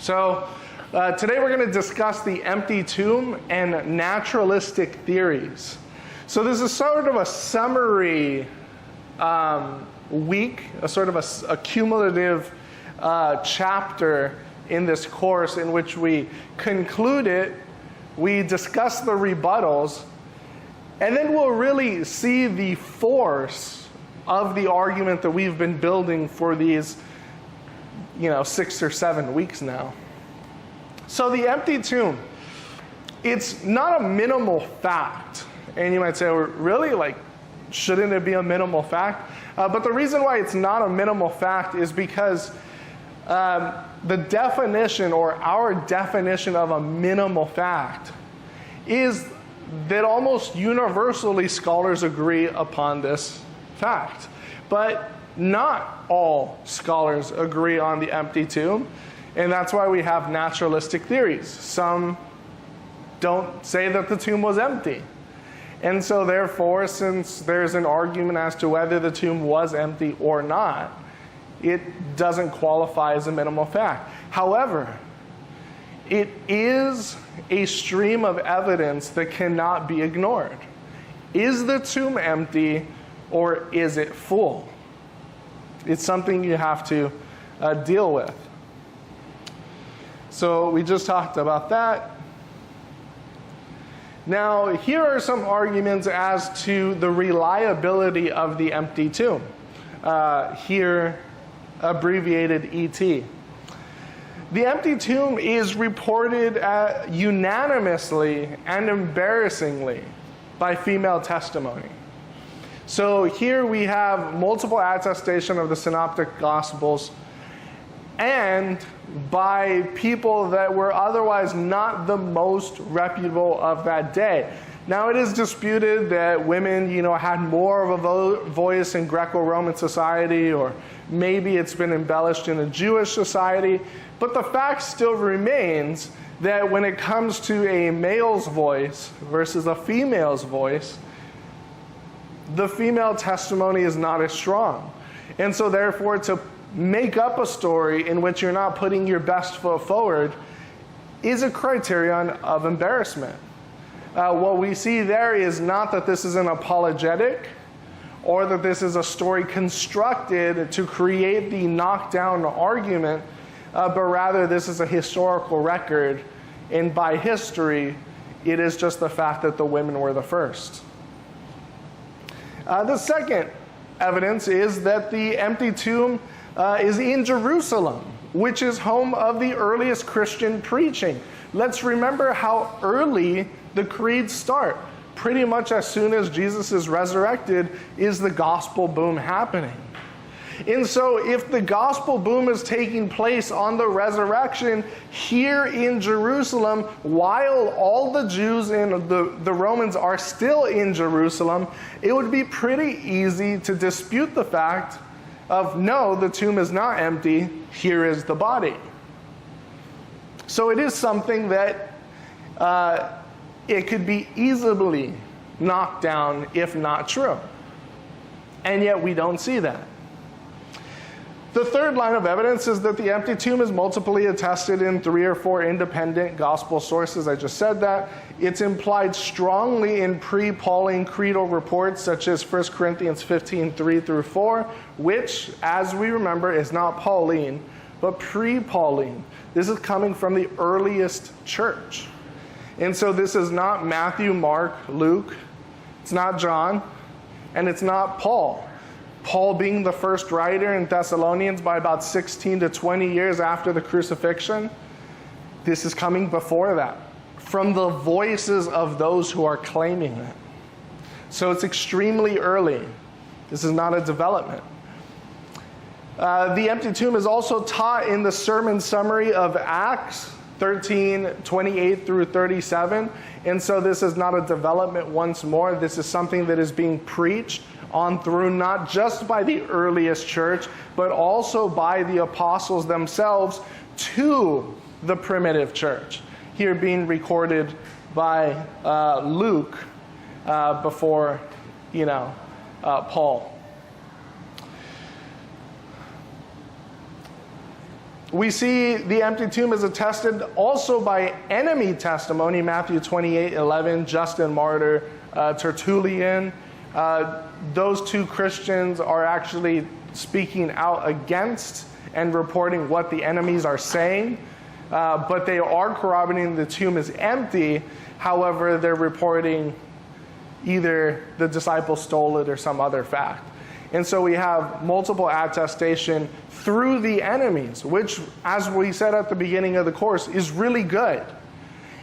So today we're going to discuss the empty tomb and naturalistic theories. So this is sort of a summary week, a sort of a cumulative chapter in this course in which we conclude it, we discuss the rebuttals, and then we'll really see the force of the argument that we've been building for these 6 or 7 weeks now. So the empty tomb, it's not a minimal fact. And you might say, well, really? Shouldn't it be a minimal fact? But the reason why it's not a minimal fact is because the definition, or our definition of a minimal fact, is that almost universally scholars agree upon this fact. But not all scholars agree on the empty tomb, and that's why we have naturalistic theories. Some don't say that the tomb was empty. And so therefore, since there's an argument as to whether the tomb was empty or not, it doesn't qualify as a minimal fact. However, it is a stream of evidence that cannot be ignored. Is the tomb empty or is it full? It's something you have to deal with. So we just talked about that. Now, here are some arguments as to the reliability of the empty tomb. Here, abbreviated ET. The empty tomb is reported unanimously and embarrassingly by female testimony. So here we have multiple attestation of the Synoptic Gospels and by people that were otherwise not the most reputable of that day. Now it is disputed that women, had more of a voice in Greco-Roman society, or maybe it's been embellished in a Jewish society, but the fact still remains that when it comes to a male's voice versus a female's voice, the female testimony is not as strong. And so therefore, to make up a story in which you're not putting your best foot forward is a criterion of embarrassment. What we see there is not that this is an apologetic or that this is a story constructed to create the knockdown argument, but rather this is a historical record, and by history, it is just the fact that the women were the first. The second evidence is that the empty tomb is in Jerusalem, which is home of the earliest Christian preaching. Let's remember how early the creeds start. Pretty much as soon as Jesus is resurrected is the gospel boom happening. And so if the gospel boom is taking place on the resurrection here in Jerusalem, while all the Jews and the Romans are still in Jerusalem, it would be pretty easy to dispute the fact of, no, the tomb is not empty, here is the body. So it is something that it could be easily knocked down if not true. And yet we don't see that. The third line of evidence is that the empty tomb is multiply attested in 3 or 4 independent gospel sources. I just said that. It's implied strongly in pre-Pauline creedal reports such as 1 Corinthians 15, 3-4, which, as we remember, is not Pauline, but pre-Pauline. This is coming from the earliest church. And so this is not Matthew, Mark, Luke, it's not John, and it's not Paul. Paul being the first writer in Thessalonians by about 16 to 20 years after the crucifixion. This is coming before that, from the voices of those who are claiming it. So it's extremely early. This is not a development. The empty tomb is also taught in the sermon summary of Acts 13, 28-37. And so this is not a development once more. This is something that is being preached on through not just by the earliest church, but also by the apostles themselves to the primitive church. Here being recorded by Luke before, Paul. We see the empty tomb is attested also by enemy testimony, Matthew 28:11, Justin Martyr, Tertullian. Those two Christians are actually speaking out against and reporting what the enemies are saying, but they are corroborating the tomb is empty. However, they're reporting either the disciples stole it or some other fact. And so we have multiple attestation through the enemies, which, as we said at the beginning of the course, is really good.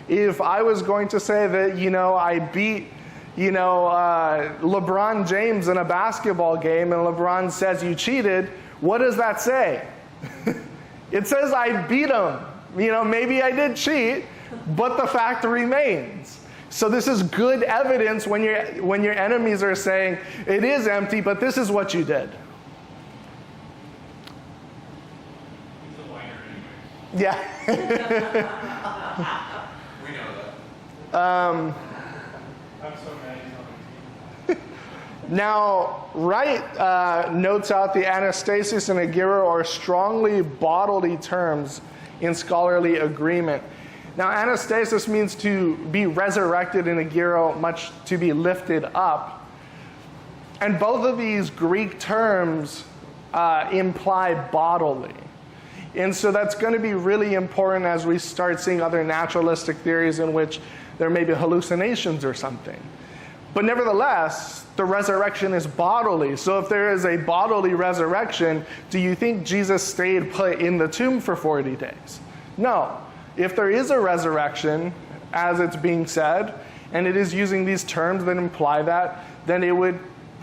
If I was going to say that, I beat, LeBron James in a basketball game and LeBron says you cheated, what does that say? It says I beat him. Maybe I did cheat, but the fact remains. So this is good evidence when your enemies are saying it is empty, but this is what you did. He's a whiner anyway. Yeah. We know that. I'm so mad he's on the team. Now, Wright notes out the anastasis and agiro are strongly bodily terms in scholarly agreement. Now, anastasis means to be resurrected, and agiro, much to be lifted up. And both of these Greek terms imply bodily. And so that's going to be really important as we start seeing other naturalistic theories in which there may be hallucinations or something. But nevertheless, the resurrection is bodily. So if there is a bodily resurrection, do you think Jesus stayed put in the tomb for 40 days? No. If there is a resurrection, as it's being said, and it is using these terms that imply that, then it would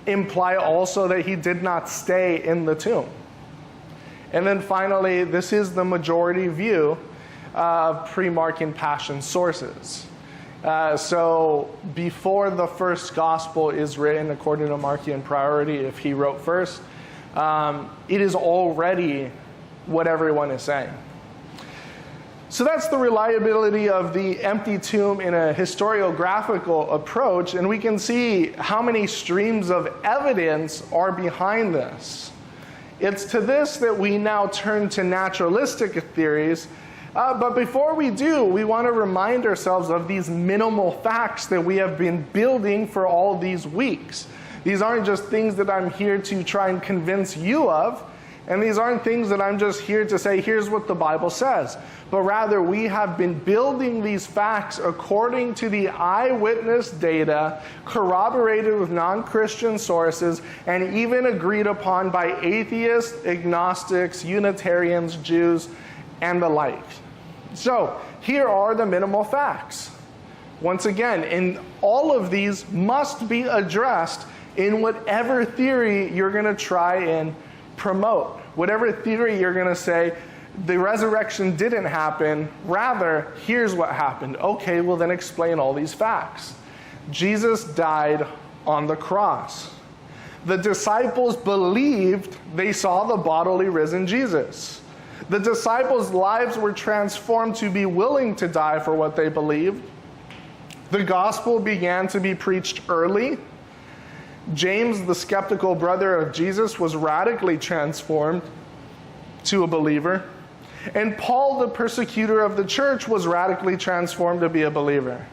imply also that he did not stay in the tomb. And then finally, this is the majority view of pre-Markan Passion sources. So before the first gospel is written according to Markian priority, if he wrote first, it is already what everyone is saying. So that's the reliability of the empty tomb in a historiographical approach, and we can see how many streams of evidence are behind this. It's to this that we now turn to naturalistic theories, but before we do, we want to remind ourselves of these minimal facts that we have been building for all these weeks. These aren't just things that I'm here to try and convince you of, and these aren't things that I'm just here to say, here's what the Bible says. But rather, we have been building these facts according to the eyewitness data, corroborated with non-Christian sources, and even agreed upon by atheists, agnostics, Unitarians, Jews, and the like. So, here are the minimal facts. Once again, and all of these must be addressed in whatever theory you're going to try and promote. Whatever theory you're going to say, the resurrection didn't happen, rather, here's what happened. Okay, well then explain all these facts. Jesus died on the cross. The disciples believed they saw the bodily risen Jesus. The disciples' lives were transformed to be willing to die for what they believed. The gospel began to be preached early. James, the skeptical brother of Jesus, was radically transformed to a believer. And Paul, the persecutor of the church, was radically transformed to be a believer.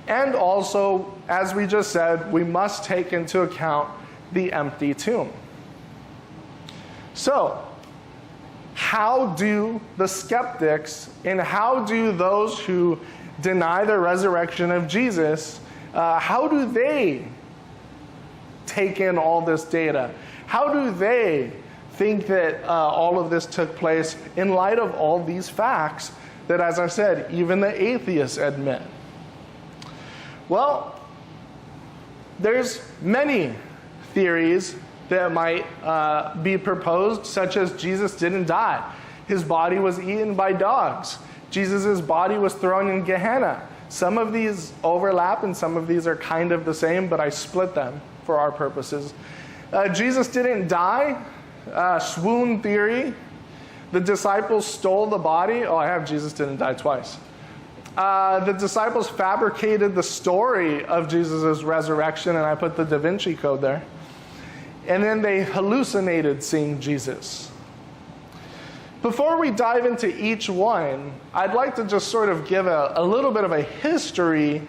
And also, as we just said, we must take into account the empty tomb. So, how do the skeptics and how do those who deny the resurrection of Jesus, how do they take in all this data? How do they think that all of this took place in light of all these facts that, as I said, even the atheists admit? Well, there's many theories that might be proposed, such as Jesus didn't die. His body was eaten by dogs. Jesus' body was thrown in Gehenna. Some of these overlap and some of these are kind of the same, but I split them for our purposes. Jesus didn't die. Swoon theory. The disciples stole the body. Oh, I have Jesus didn't die twice. The disciples fabricated the story of Jesus' resurrection, and I put the Da Vinci Code there. And then they hallucinated seeing Jesus. Before we dive into each one, I'd like to just sort of give a little bit of a history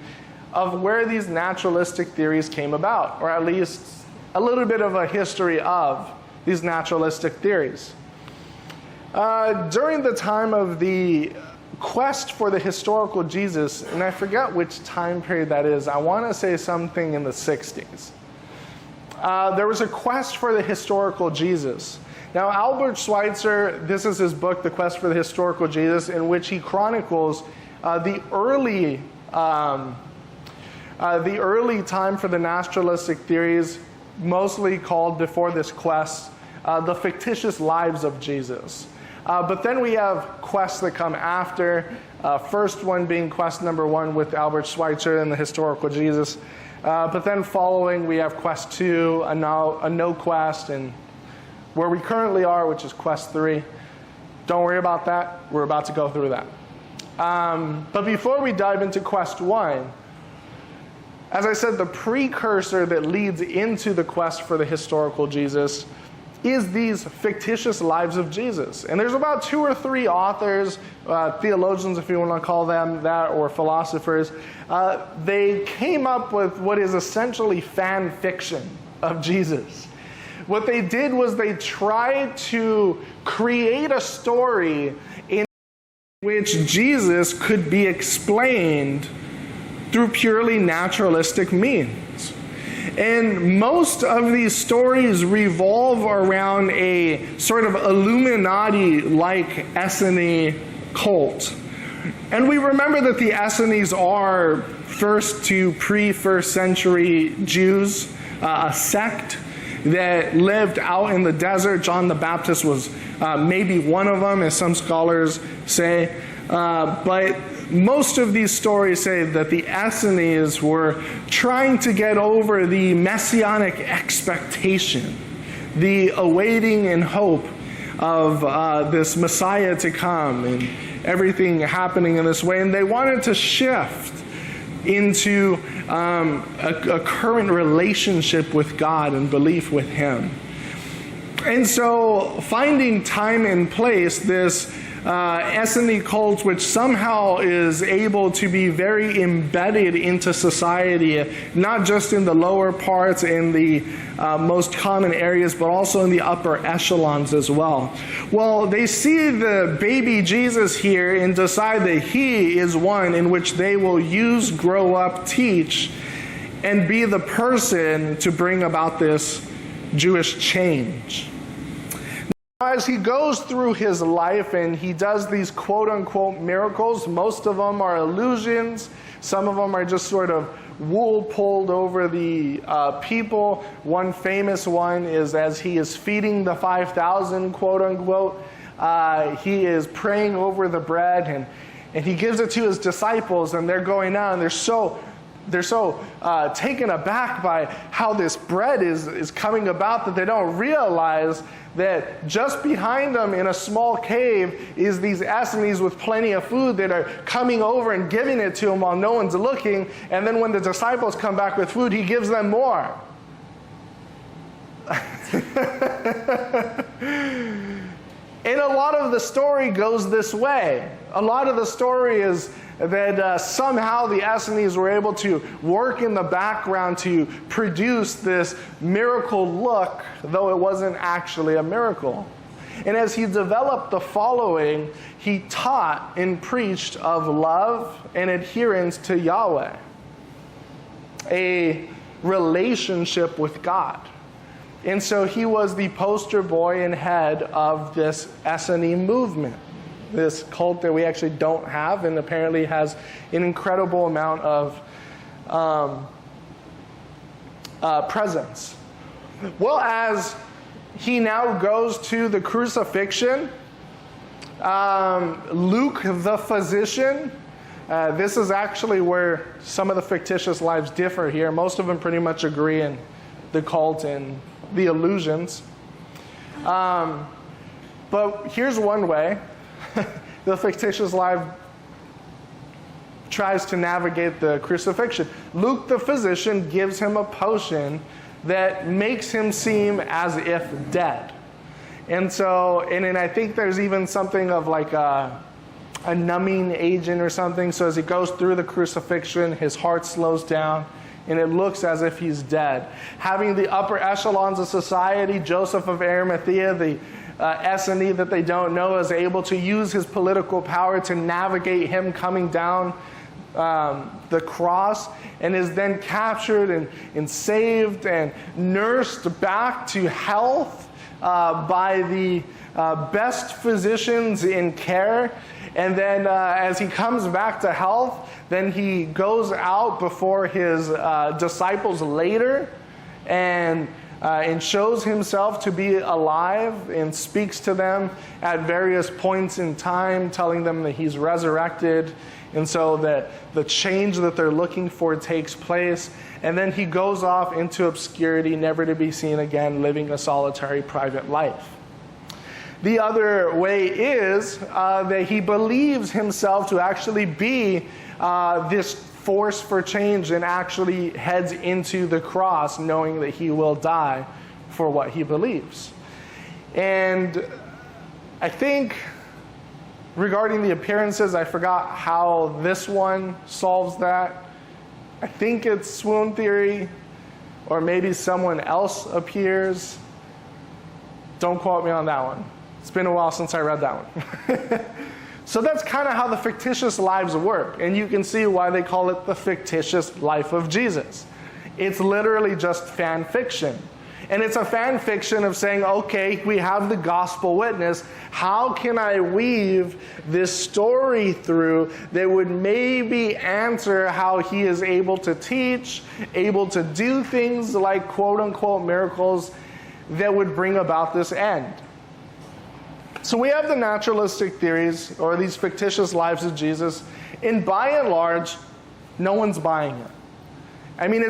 of where these naturalistic theories came about, or at least a little bit of a history of these naturalistic theories. During the time of the quest for the historical Jesus, and I forget which time period that is, I want to say something in the 60s. There was a quest for the historical Jesus. Now, Albert Schweitzer, this is his book, The Quest for the Historical Jesus, in which he chronicles the early time for the naturalistic theories, mostly called before this quest, the fictitious lives of Jesus. But then we have quests that come after, first one being quest number 1 with Albert Schweitzer and the historical Jesus. But then following, we have quest 2, a no quest, and where we currently are, which is quest 3. Don't worry about that. We're about to go through that. But before we dive into quest 1, as I said, the precursor that leads into the quest for the historical Jesus is these fictitious lives of Jesus. And there's about 2 or 3 authors, theologians if you want to call them that, or philosophers. They came up with what is essentially fan fiction of Jesus. What they did was they tried to create a story in which Jesus could be explained through purely naturalistic means. And most of these stories revolve around a sort of Illuminati-like Essene cult. And we remember that the Essenes are first to pre-first century Jews, a sect that lived out in the desert. John the Baptist was maybe one of them, as some scholars say. But most of these stories say that the Essenes were trying to get over the messianic expectation, the awaiting and hope of this Messiah to come and everything happening in this way. And they wanted to shift into a current relationship with God and belief with Him. And so finding time and place, this Essene cult, which somehow is able to be very embedded into society, not just in the lower parts, in the most common areas, but also in the upper echelons as well. Well, they see the baby Jesus here and decide that He is one in which they will use, grow up, teach, and be the person to bring about this Jewish change. As he goes through his life and he does these quote-unquote miracles, most of them are illusions. Some of them are just sort of wool pulled over the people. One famous one is as he is feeding the 5,000, quote-unquote. He is praying over the bread and he gives it to his disciples, and they're going out and they're so taken aback by how this bread is coming about that they don't realize that just behind them in a small cave is these Essenes with plenty of food that are coming over and giving it to him while no one's looking. And then when the disciples come back with food, he gives them more. And a lot of the story goes this way. A lot of the story is that somehow the Essenes were able to work in the background to produce this miracle look, though it wasn't actually a miracle. And as he developed the following, he taught and preached of love and adherence to Yahweh, a relationship with God. And so he was the poster boy and head of this Essene movement, this cult that we actually don't have and apparently has an incredible amount of presence. Well, as he now goes to the crucifixion, Luke the physician, this is actually where some of the fictitious lives differ here. Most of them pretty much agree in the cult and the illusions. But here's one way the fictitious life tries to navigate the crucifixion. Luke the physician gives him a potion that makes him seem as if dead. And so, and then I think there's even something of like a numbing agent or something. So as he goes through the crucifixion, his heart slows down and it looks as if he's dead. Having the upper echelons of society, Joseph of Arimathea, the S&E that they don't know, is able to use his political power to navigate him coming down the cross, and is then captured and saved and nursed back to health by the best physicians in care. And then as he comes back to health, then he goes out before his disciples later and shows himself to be alive and speaks to them at various points in time, telling them that he's resurrected. And so that the change that they're looking for takes place. And then he goes off into obscurity, never to be seen again, living a solitary private life. The other way is that he believes himself to actually be this force for change and actually heads into the cross knowing that he will die for what he believes. And I think regarding the appearances, I forgot how this one solves that. I think it's swoon theory, or maybe someone else appears. Don't quote me on that one. It's been a while since I read that one. So that's kind of how the fictitious lives work. And you can see why they call it the fictitious life of Jesus. It's literally just fan fiction. And it's a fan fiction of saying, okay, we have the gospel witness. How can I weave this story through that would maybe answer how he is able to teach, able to do things like quote unquote miracles that would bring about this end? So we have the naturalistic theories, or these fictitious lives of Jesus, and by and large, no one's buying it. I mean,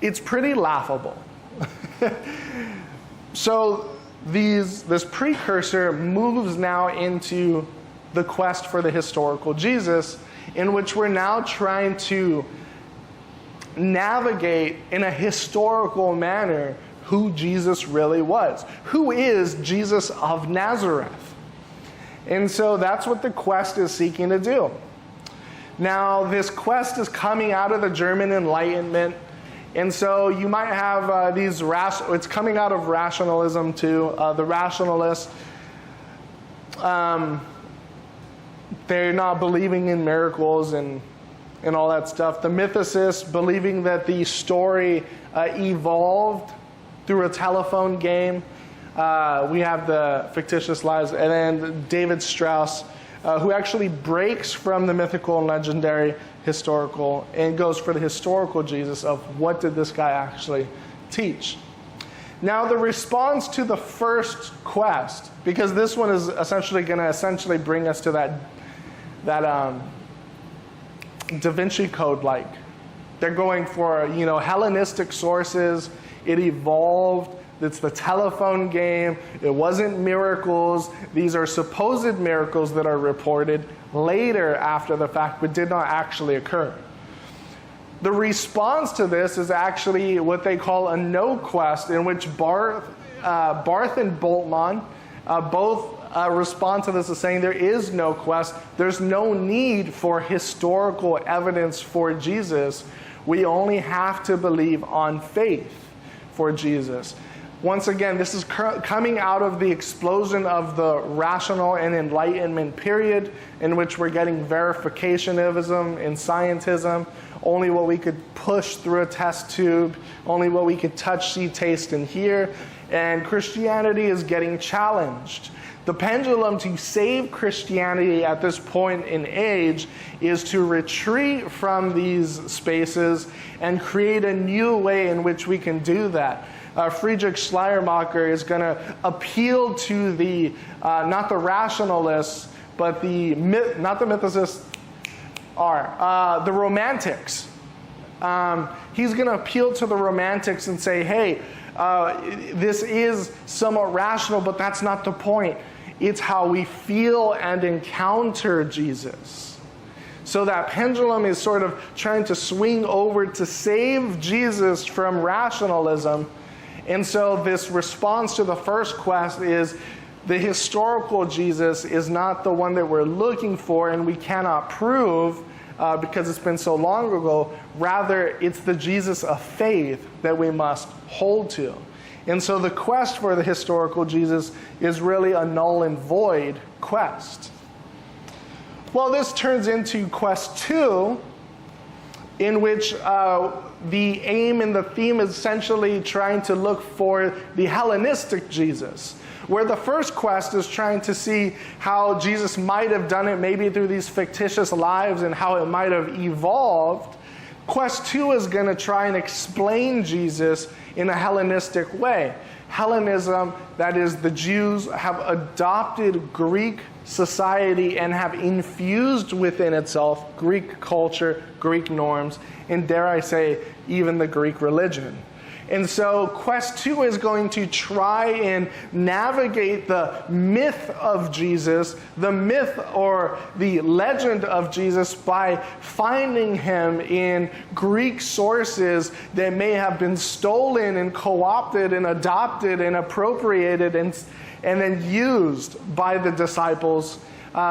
it's pretty laughable. So this precursor moves now into the quest for the historical Jesus, in which we're now trying to navigate in a historical manner who Jesus really was. Who is Jesus of Nazareth? And so that's what the quest is seeking to do. Now, this quest is coming out of the German Enlightenment. And so you might have it's coming out of rationalism too. The rationalists, they're not believing in miracles and all that stuff. The mythicists believing that the story evolved through a telephone game. We have the fictitious lives, and then David Strauss, who actually breaks from the mythical and legendary historical and goes for the historical Jesus of what did this guy actually teach. Now the response to the first quest, because this one is essentially going to bring us to that Da Vinci Code like. They're going for, Hellenistic sources. It evolved. It's the telephone game. It wasn't miracles. These are supposed miracles that are reported later after the fact, but did not actually occur. The response to this is actually what they call a no quest, in which Barth and Bultmann both respond to this as saying there is no quest. There's no need for historical evidence for Jesus. We only have to believe on faith for Jesus. Once again, this is coming out of the explosion of the rational and Enlightenment period, in which we're getting verificationism and scientism, only what we could push through a test tube, only what we could touch, see, taste, and hear. And Christianity is getting challenged. The pendulum to save Christianity at this point in age is to retreat from these spaces and create a new way in which we can do that. Friedrich Schleiermacher is going to appeal to the, not the rationalists, but the mythicists, the romantics. He's going to appeal to the romantics and say, hey, this is somewhat rational, but that's not the point. It's how we feel and encounter Jesus. So that pendulum is sort of trying to swing over to save Jesus from rationalism. And so this response to the first quest is the historical Jesus is not the one that we're looking for and we cannot prove because it's been so long ago. Rather, it's the Jesus of faith that we must hold to. And so the quest for the historical Jesus is really a null and void quest. Well, this turns into quest 2, in which the aim and the theme is essentially trying to look for the Hellenistic Jesus, where the first quest is trying to see how Jesus might have done it maybe through these fictitious lives and how it might have evolved. Quest 2 is going to try and explain Jesus in a Hellenistic way. Hellenism, that is, the Jews have adopted Greek society and have infused within itself Greek culture, Greek norms, and dare I say, even the Greek religion. And so quest 2 is going to try and navigate the myth of Jesus, the myth or the legend of Jesus, by finding him in Greek sources that may have been stolen and co-opted and adopted and appropriated and then used by the disciples,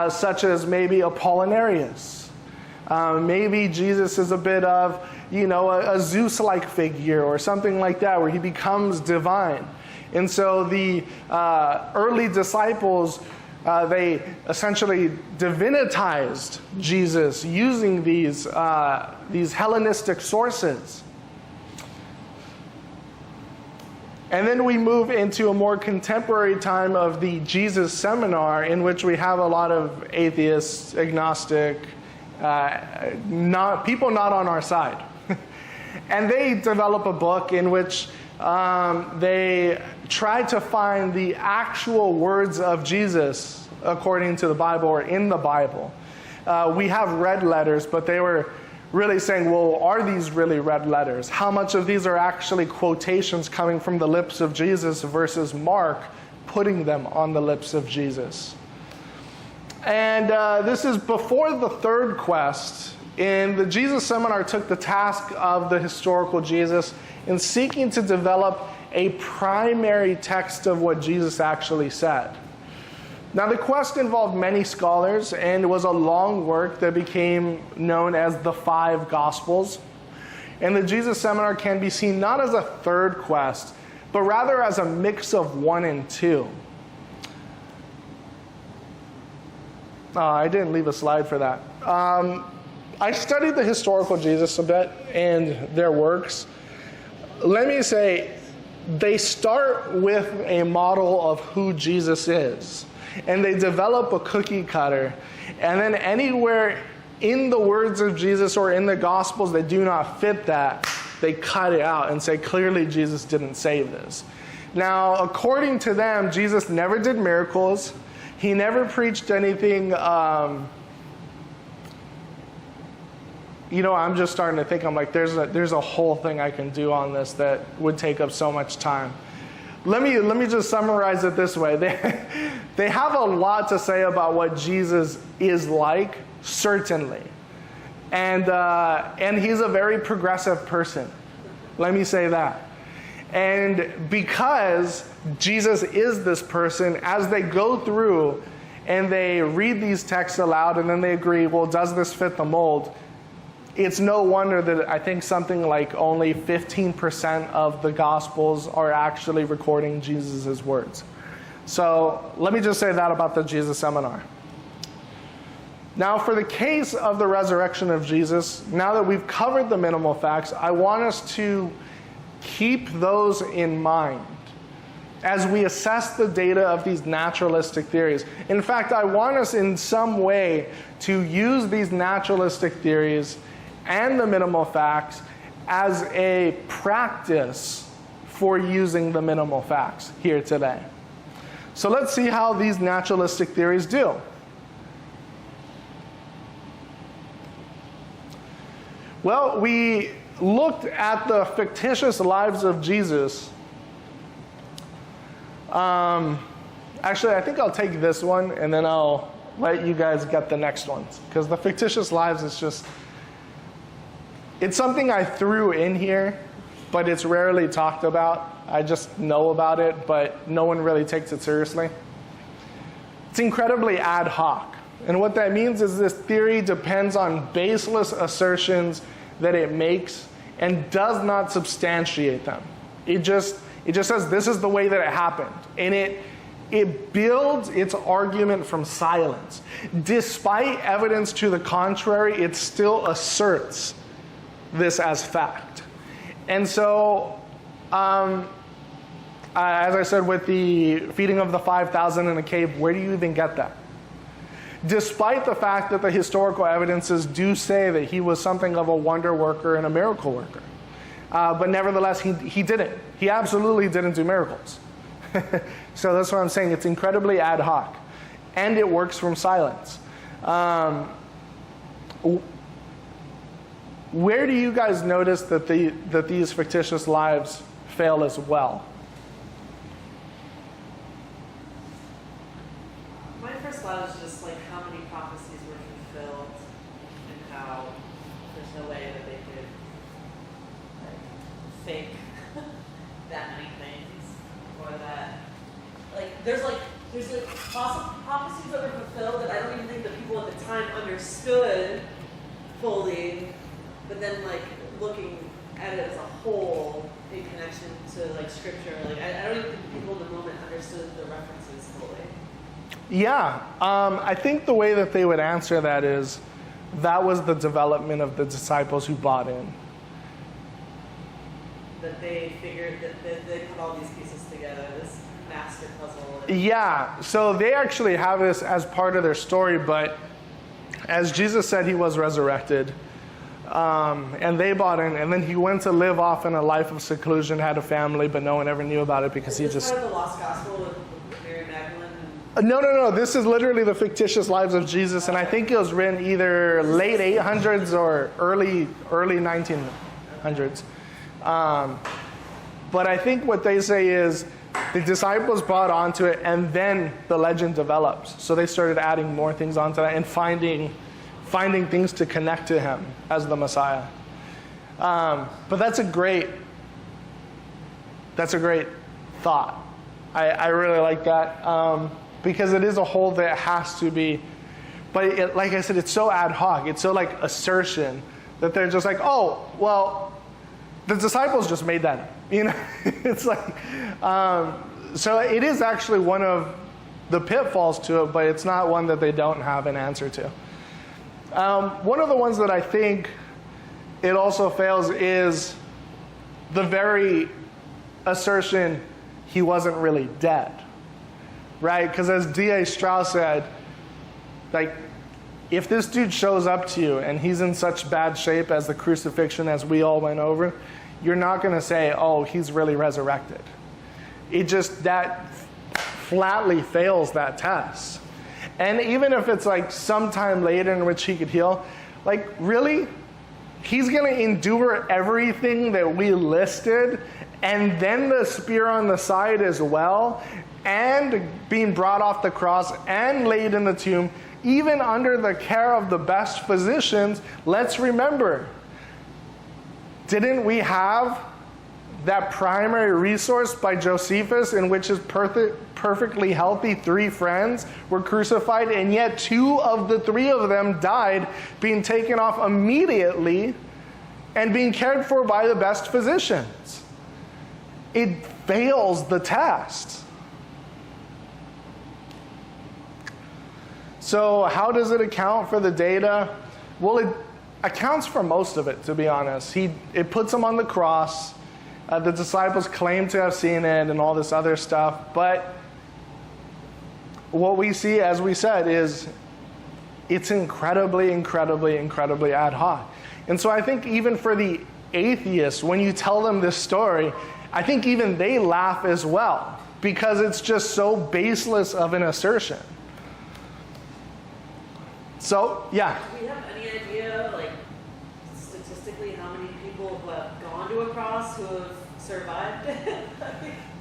such as maybe Apollinarius. Maybe Jesus is a bit of, a Zeus-like figure or something like that, where he becomes divine. And so the early disciples, they essentially divinitized Jesus using these Hellenistic sources. And then we move into a more contemporary time of the Jesus Seminar, in which we have a lot of atheists, agnostic, people not on our side. And they develop a book in which they try to find the actual words of Jesus according to the Bible or in the Bible. We have red letters, but they were really saying, well, are these really red letters? How much of these are actually quotations coming from the lips of Jesus versus Mark putting them on the lips of Jesus? And this is before the third quest. And the Jesus Seminar took the task of the historical Jesus in seeking to develop a primary text of what Jesus actually said. Now, the quest involved many scholars, and it was a long work that became known as the 5 Gospels. And the Jesus Seminar can be seen not as a third quest, but rather as a mix of 1 and 2. Oh, I didn't leave a slide for that. I studied the historical Jesus a bit and their works. Let me say, they start with a model of who Jesus is. And they develop a cookie cutter. And then anywhere in the words of Jesus or in the Gospels that do not fit that, they cut it out and say, clearly Jesus didn't say this. Now, according to them, Jesus never did miracles. He never preached anything. I'm just starting to think, I'm like, there's a whole thing I can do on this that would take up so much time. Let me just summarize it this way. They have a lot to say about what Jesus is like, certainly. And he's a very progressive person. Let me say that. And because Jesus is this person, as they go through and they read these texts aloud and then they agree, well, does this fit the mold? It's no wonder that I think something like only 15% of the Gospels are actually recording Jesus' words. So let me just say that about the Jesus Seminar. Now, for the case of the resurrection of Jesus, now that we've covered the minimal facts, I want us to keep those in mind as we assess the data of these naturalistic theories. In fact, I want us in some way to use these naturalistic theories and the minimal facts as a practice for using the minimal facts here today. So let's see how these naturalistic theories do. Well, we looked at the fictitious lives of Jesus. Actually, I think I'll take this one and then I'll let you guys get the next ones. Because the fictitious lives is just, it's something I threw in here, but it's rarely talked about. I just know about it, but no one really takes it seriously. It's incredibly ad hoc. And what that means is this theory depends on baseless assertions that it makes and does not substantiate them. It just says this is the way that it happened. And it builds its argument from silence. Despite evidence to the contrary, it still asserts this as fact. And so, as I said with the feeding of the 5,000 in a cave, where do you even get that? Despite the fact that the historical evidences do say that he was something of a wonder worker and a miracle worker. But nevertheless, he didn't. He absolutely didn't do miracles. So that's what I'm saying. It's incredibly ad hoc. And it works from silence. Where do you guys notice that these fictitious lives fail as well? My first thought is just like how many prophecies were fulfilled and how there's no way that they could like fake that many things, or that there's prophecies that were fulfilled that I don't even think the people at the time understood fully, but then like looking at it as a whole in connection to like scripture, like I don't even think people in the moment understood the references fully. Yeah, I think the way that they would answer that is that was the development of the disciples who bought in. That they figured that they put all these pieces together, this master puzzle. Yeah, so they actually have this as part of their story, but as Jesus said, he was resurrected, and they bought in, and then he went to live off in a life of seclusion, had a family, but no one ever knew about it because he just... part of the Lost Gospel with Mary Magdalene? No. This is literally the fictitious lives of Jesus, and I think it was written either late 800s or early 1900s. But I think what they say is the disciples bought onto it, and then the legend develops. So they started adding more things onto that and finding things to connect to him as the Messiah. But that's a great thought. I really like that because it is a whole that has to be. But like I said, it's so ad hoc. It's so like assertion that they're just like, oh, well, the disciples just made that up. You know, it's like, so it is actually one of the pitfalls to it, but it's not one that they don't have an answer to. One of the ones that I think it also fails is the very assertion he wasn't really dead, right? Because as D.A. Strauss said, like, if this dude shows up to you and he's in such bad shape as the crucifixion as we all went over, you're not going to say, oh, he's really resurrected. It just, that flatly fails that test. And even if it's like sometime later in which he could heal, like really? He's going to endure everything that we listed, and then the spear on the side as well, and being brought off the cross and laid in the tomb, even under the care of the best physicians. Let's remember, didn't we have that primary resource by Josephus in which his perfectly healthy 3 friends were crucified, and yet 2 of the 3 of them died, being taken off immediately and being cared for by the best physicians? It fails the test. So how does it account for the data? Well, it accounts for most of it, to be honest. It puts him on the cross. The disciples claim to have seen it and all this other stuff. But what we see, as we said, is it's incredibly, incredibly, incredibly ad hoc. And so I think even for the atheists, when you tell them this story, I think even they laugh as well, because it's just so baseless of an assertion. So, yeah. Do we have any idea, like, statistically, how many people have gone to a cross who have survived?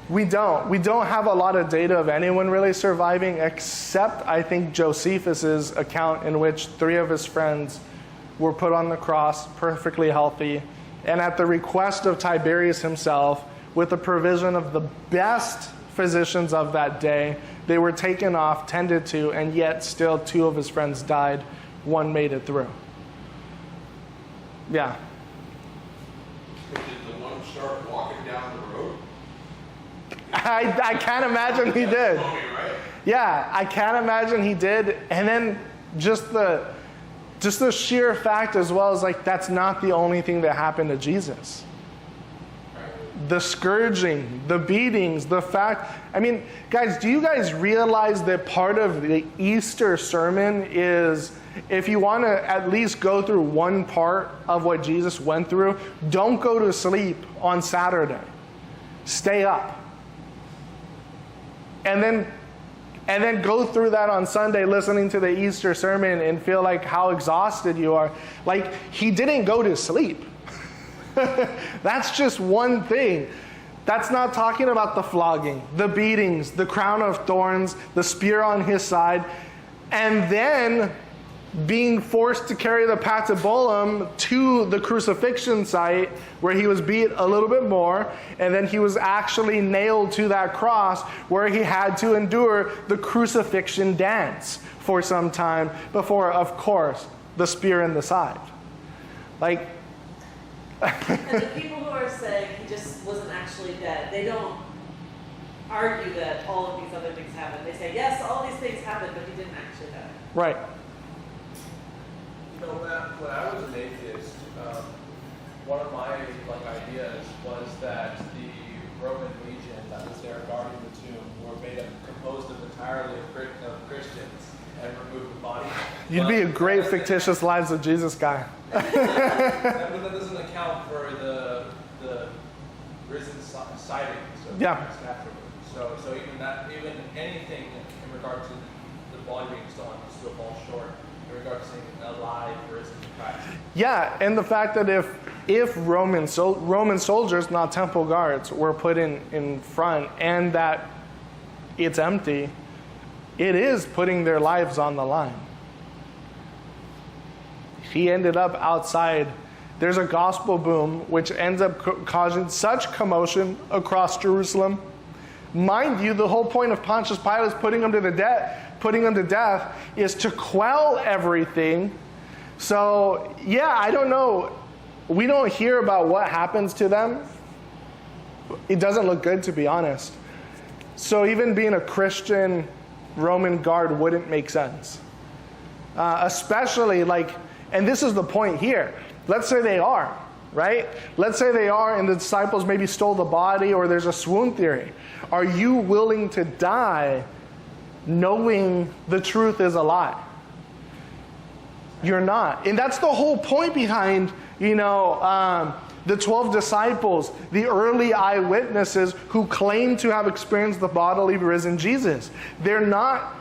We don't. We don't have a lot of data of anyone really surviving, except I think Josephus's account, in which 3 of his friends were put on the cross, perfectly healthy, and at the request of Tiberius himself, with the provision of the best physicians of that day, They were taken off, tended to, and yet still 2 of his friends died. 1 made it through. Yeah. Did the one start walking down the road? I can't imagine he did. Mommy, right? Yeah, I can't imagine he did. And then just the sheer fact as well is like, that's not the only thing that happened to Jesus. The scourging, the beatings, the fact, I mean, guys, do you guys realize that part of the Easter sermon is, if you want to at least go through one part of what Jesus went through, don't go to sleep on Saturday. Stay up. And then go through that on Sunday listening to the Easter sermon and feel like how exhausted you are. Like, he didn't go to sleep. That's just one thing. That's not talking about the flogging, the beatings, the crown of thorns, the spear on his side, and then being forced to carry the patibulum to the crucifixion site where he was beat a little bit more, and then he was actually nailed to that cross where he had to endure the crucifixion dance for some time before, of course, the spear in the side. Like, and the people who are saying he just wasn't actually dead, they don't argue that all of these other things happened. They say, yes, all these things happened, but he didn't actually die. right. You know, when I was an atheist, one of my ideas was that the Roman legion that was there guarding the tomb were composed entirely of Christians and removed the body. You'd be a great fictitious Lives of Jesus guy. But that doesn't account for the risen sightings of Yeah. Christ afterwards. So even anything in regard to the body being stolen still falls short in regard to saying alive risen Christ. Yeah, and the fact that if Roman soldiers, not temple guards, were put in front and that it's empty, it is putting their lives on the line. He ended up outside. There's a gospel boom which ends up causing such commotion across Jerusalem. Mind you, the whole point of Pontius Pilate putting him to death is to quell everything. So, yeah, I don't know. We don't hear about what happens to them. It doesn't look good, to be honest. So even being a Christian Roman guard wouldn't make sense. Especially and this is the point here. Let's say they are, right? Let's say they are and the disciples maybe stole the body or there's a swoon theory. Are you willing to die knowing the truth is a lie? You're not. And that's the whole point behind, the 12 disciples, the early eyewitnesses who claim to have experienced the bodily risen Jesus. They're not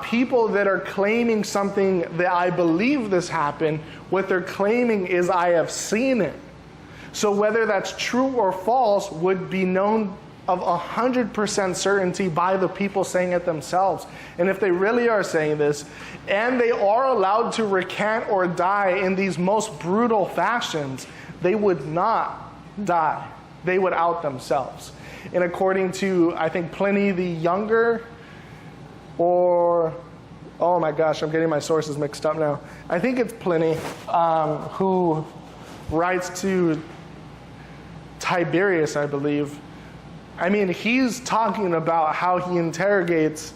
people that are claiming something that I believe this happened. What they're claiming is I have seen it. So whether that's true or false would be known of 100% certainty by the people saying it themselves. And if they really are saying this, and they are allowed to recant or die in these most brutal fashions, they would not die. They would out themselves. And according to, I think, Pliny the Younger, or, oh my gosh, I'm getting my sources mixed up now. I think it's Pliny who writes to Tiberius, I believe. I mean, he's talking about how he interrogates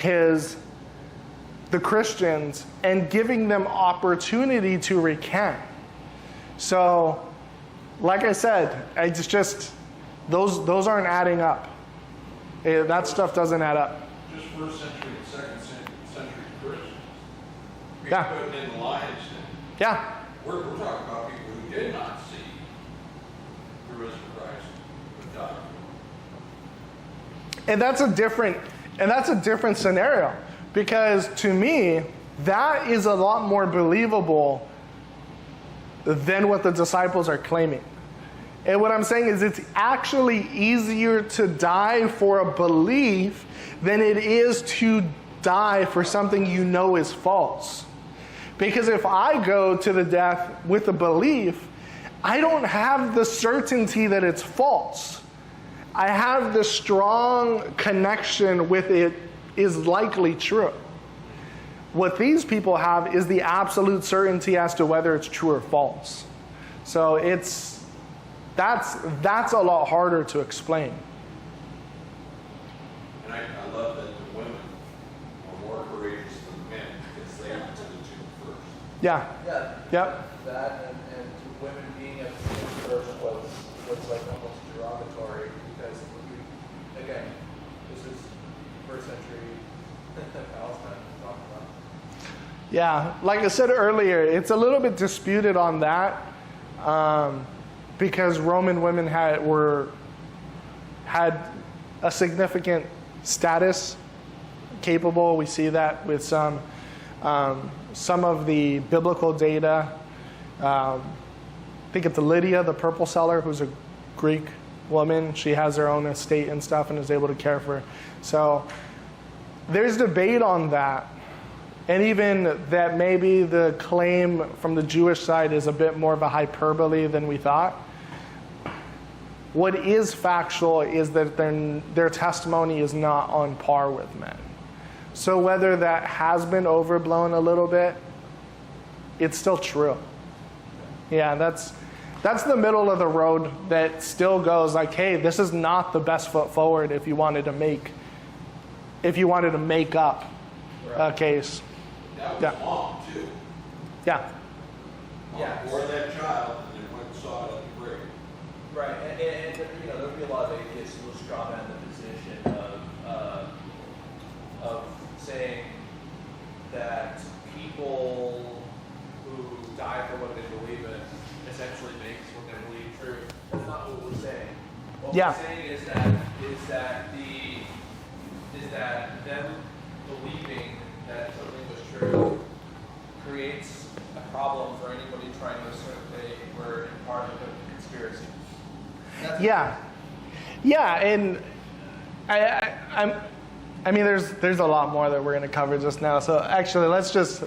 the Christians and giving them opportunity to recant. So, like I said, it's just those aren't adding up. That stuff doesn't add up. Just first century and second century Christians. People Yeah. putting in the lines. Yeah. We're talking about people who did not see the risen Christ, but died. And that's a different scenario, because to me, that is a lot more believable than what the disciples are claiming. And what I'm saying is it's actually easier to die for a belief than it is to die for something you know is false. Because if I go to the death with a belief, I don't have the certainty that it's false. I have the strong connection with it is likely true. What these people have is the absolute certainty as to whether it's true or false. So that's a lot harder to explain. And I love that the women are more courageous than the men because they went to the tomb first. Yeah. Yeah. Yep. That and women being at the tomb first was like almost derogatory because again, this is first century Palestine we're talking about. Yeah, like I said earlier, it's a little bit disputed on that because Roman women had a significant status, capable. We see that with some of the biblical data. Think of Lydia, the purple seller, who's a Greek woman. She has her own estate and stuff and is able to care for. So there's debate on that. And even that maybe the claim from the Jewish side is a bit more of a hyperbole than we thought. What is factual is that their testimony is not on par with men. So whether that has been overblown a little bit, it's still true. Yeah, that's the middle of the road that still goes like, hey, this is not the best foot forward if you wanted to make up a case. That was Yeah. mom, too. Yeah. Yeah. Or that child, and then went and saw it at the grave. Right, and you know, there'd be a lot of atheists who will straw man the position of saying that people who die for what they believe in essentially makes what they believe true. That's not what we're saying. What Yeah. we're saying is that them believing that something was true creates a problem for anybody trying to assert they were part of a conspiracy. Yeah, and I mean, there's a lot more that we're going to cover just now. So actually, let's just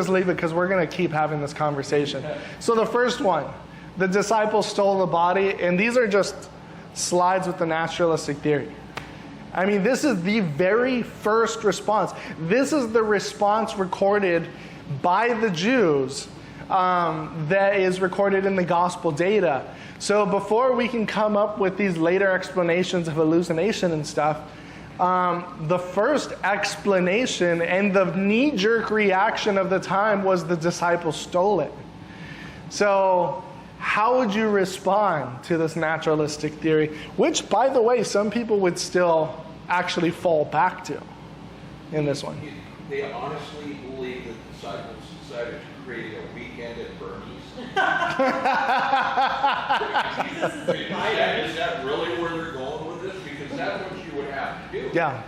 leave it because we're going to keep having this conversation. So the first one, the disciples stole the body, and these are just slides with the naturalistic theory. I mean, this is the very first response. This is the response recorded by the Jews that is recorded in the gospel data. So before we can come up with these later explanations of hallucination and stuff, the first explanation and the knee-jerk reaction of the time was the disciples stole it. So how would you respond to this naturalistic theory, which, by the way, some people would still actually fall back to in this one? They honestly believe that the disciples decided to create a weekend at Bernie's. Is that really where they're going with this? Because that's what you would have to do. Yeah.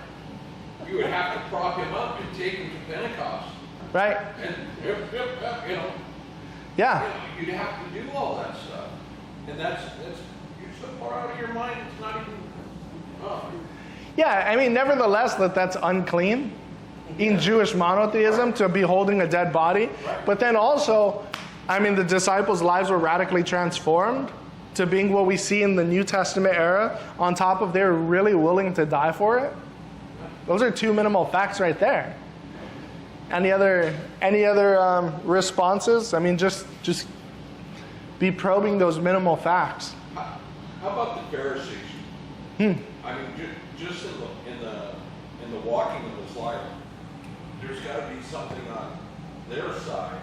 You would have to prop him up and take him to Pentecost. Right? And, you know, Yeah. you'd have to do all that stuff. And that's you're so far out of your mind, it's not even, Yeah, I mean, nevertheless, that's unclean in Jewish monotheism to be holding a dead body. But then also, I mean, the disciples' lives were radically transformed to being what we see in the New Testament era, on top of they're really willing to die for it. Those are two minimal facts right there. Any other responses? I mean, just be probing those minimal facts. How about the Pharisees? I mean, just in the walking of this life, there's got to be something on their side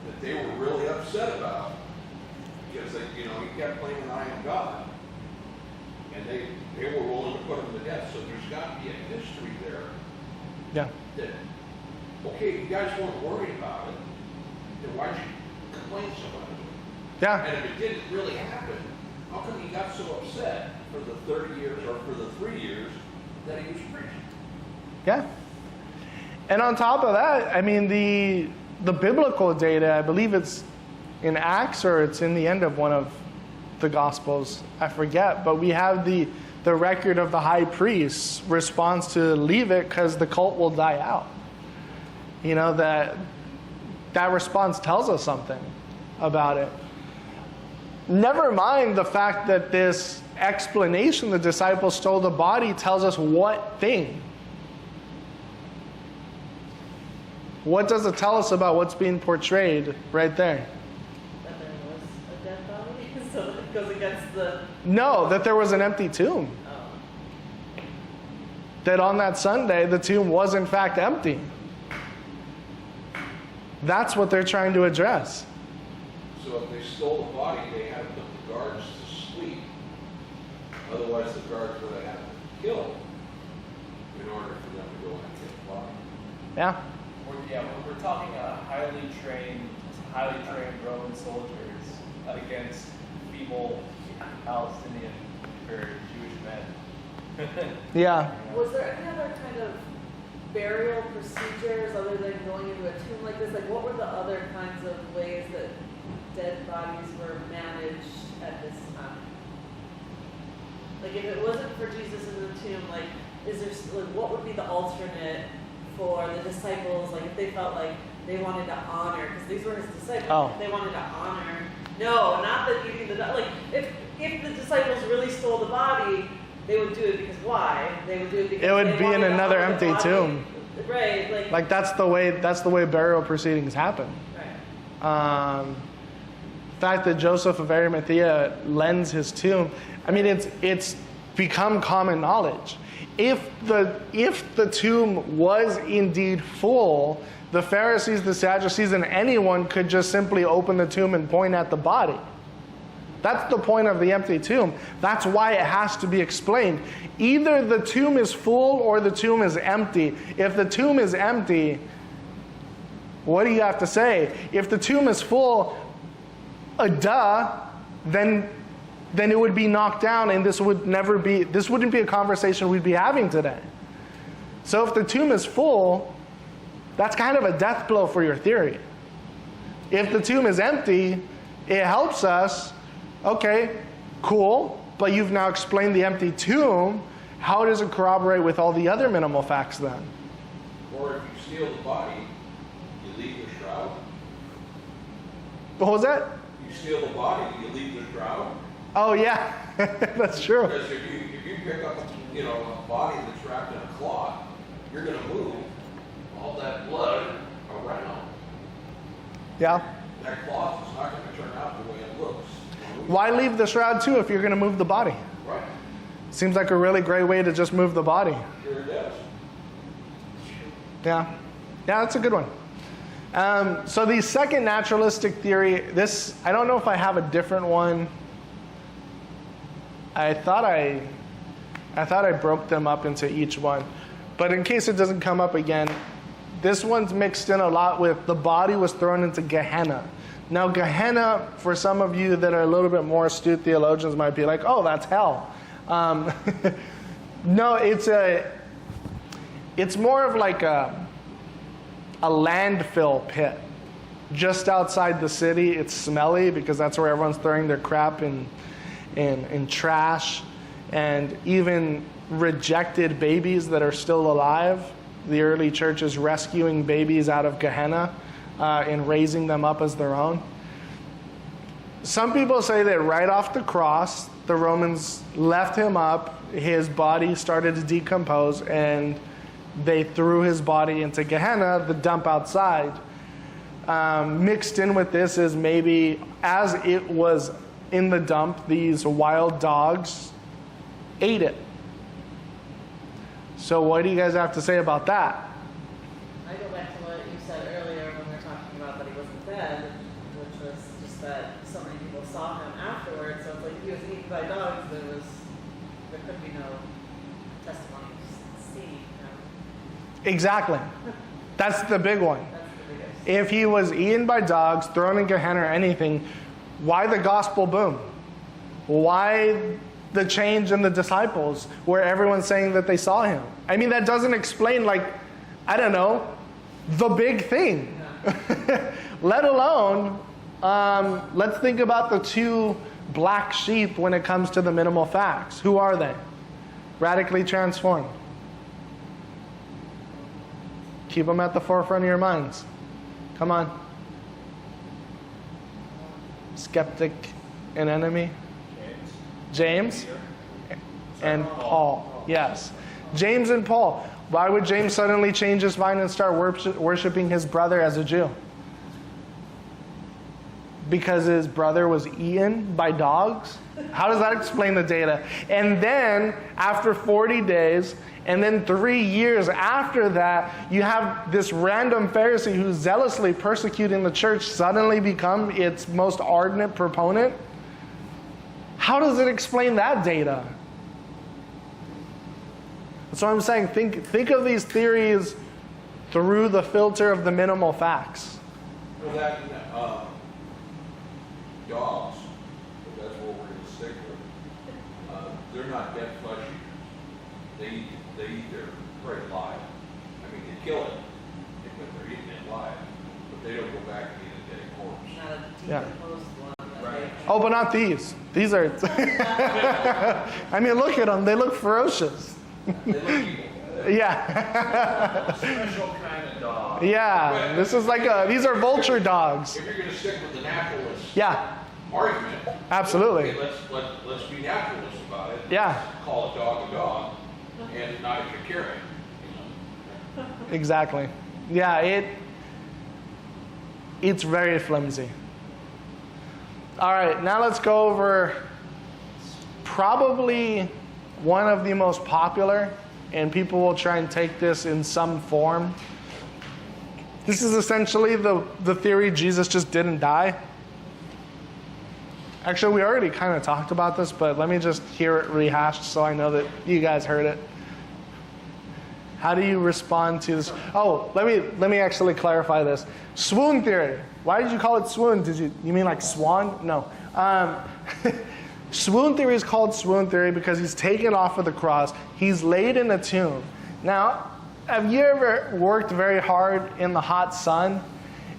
that they were really upset about, because he kept claiming I am God, and they were willing to put him to death. So there's got to be a history there. Yeah. That, okay, you guys weren't worried about it, then why'd you complain so much? Yeah. And if it didn't really happen, how come he got so upset for the 30 years or for the 3 years that he was preaching? Yeah. And on top of that, I mean, the biblical data, I believe it's in Acts or it's in the end of one of the Gospels, I forget, but we have the record of the high priest's response to leave it because the cult will die out. You know, that response tells us something about it. Never mind the fact that this explanation, the disciples stole the body, tells us what thing? What does it tell us about what's being portrayed right there? That there was a dead body, so it goes against the. No, that there was an empty tomb. Oh. That on that Sunday, the tomb was in fact empty. That's what they're trying to address. So if they stole the body, they had to put the guards to sleep. Otherwise, the guards would have had to kill in order for them to go and get the body. Yeah. We're talking highly trained Roman soldiers against feeble Palestinian or Jewish men. Yeah. Was there any other kind of burial procedures other than going into a tomb like this? Like, what were the other kinds of ways that dead bodies were managed at this time? Like, if it wasn't for Jesus in the tomb, like, what would be the alternate for the disciples? Like, if they felt like they wanted to honor, because these were his disciples, if they wanted to honor, not that eating the like, if the disciples really stole the body, they would do it because why? They would do it because It would they be in wanted to another honor the empty body. tomb. Right, Like that's the way burial proceedings happen. Right. The fact that Joseph of Arimathea lends his tomb, I mean, it's become common knowledge. If the tomb was indeed full, the Pharisees, the Sadducees, and anyone could just simply open the tomb and point at the body. That's the point of the empty tomb. That's why it has to be explained. Either the tomb is full or the tomb is empty. If the tomb is empty, what do you have to say? If the tomb is full, then it would be knocked down, and this wouldn't be a conversation we'd be having today. So if the tomb is full, that's kind of a death blow for your theory. If the tomb is empty, it helps us. Okay, cool, but you've now explained the empty tomb. How does it corroborate with all the other minimal facts then? Or if you steal the body, you leave the shroud. What was that? You steal the body, you leave the shroud. Oh yeah, that's true. Because if you pick up a body that's wrapped in a cloth, you're going to move all that blood around. Yeah. That cloth is not going to turn out the way it looks. Why leave the shroud too if you're going to move the body? Right. Seems like a really great way to just move the body. Sure it does. Yeah, that's a good one. So the second naturalistic theory, I don't know if I have a different one. I thought I broke them up into each one. But in case it doesn't come up again, this one's mixed in a lot with the body was thrown into Gehenna. Now Gehenna, for some of you that are a little bit more astute theologians might be like, oh, that's hell. No, it's more of like a landfill pit. Just outside the city, it's smelly because that's where everyone's throwing their crap in trash, and even rejected babies that are still alive. The early church is rescuing babies out of Gehenna and raising them up as their own. Some people say that right off the cross, the Romans left him up, his body started to decompose, and they threw his body into Gehenna, the dump outside. Mixed in with this is maybe as it was in the dump, these wild dogs ate it. So what do you guys have to say about that? I go back to what you said earlier when we were talking about that he wasn't dead, which was just that so many people saw him afterwards. So it's like if he was eaten by dogs, there could be no testimony to see him. Exactly. That's the big one. That's the biggest. If he was eaten by dogs, thrown in Gehenna or anything, why the gospel boom? Why the change in the disciples where everyone's saying that they saw him? I mean, that doesn't explain, the big thing. Yeah. Let alone, let's think about the two black sheep when it comes to the minimal facts. Who are they? Radically transformed. Keep them at the forefront of your minds. Come on. Skeptic and enemy. James? and Paul. Yes. James and Paul. Why would James suddenly change his mind and start worshiping his brother as a Jew? Because his brother was eaten by dogs? How does that explain the data? And then, after 40 days, and then 3 years after that, you have this random Pharisee who's zealously persecuting the church suddenly become its most ardent proponent? How does it explain that data? That's what I'm saying. Think of these theories through the filter of the minimal facts. Well, that, dogs, if that's what we're going to stick with, they're not dead flesh eaters. They eat their prey live. I mean, they kill it because they're eating it live, but they don't go back and eat a dead corpse. Not a Yeah. decomposed one. Right. Oh, but not these. These are... I mean, look at them. They look ferocious. They look evil. Yeah. Special kind of dog. Yeah. This is like these are vulture dogs. If you're going to stick with the naturalist Yeah. argument, Absolutely. okay, let's be naturalists about it. Yeah. Call a dog, and not if you're carrying. Exactly. Yeah, it's very flimsy. All right, now let's go over probably one of the most popular, and people will try and take this in some form. This is essentially the theory Jesus just didn't die. Actually, we already kind of talked about this, but let me just hear it rehashed so I know that you guys heard it. How do you respond to this? Oh, let me actually clarify this. Swoon theory. Why did you call it swoon? You mean like swan? No. Swoon theory is called swoon theory because he's taken off of the cross. He's laid in a tomb. Now, have you ever worked very hard in the hot sun,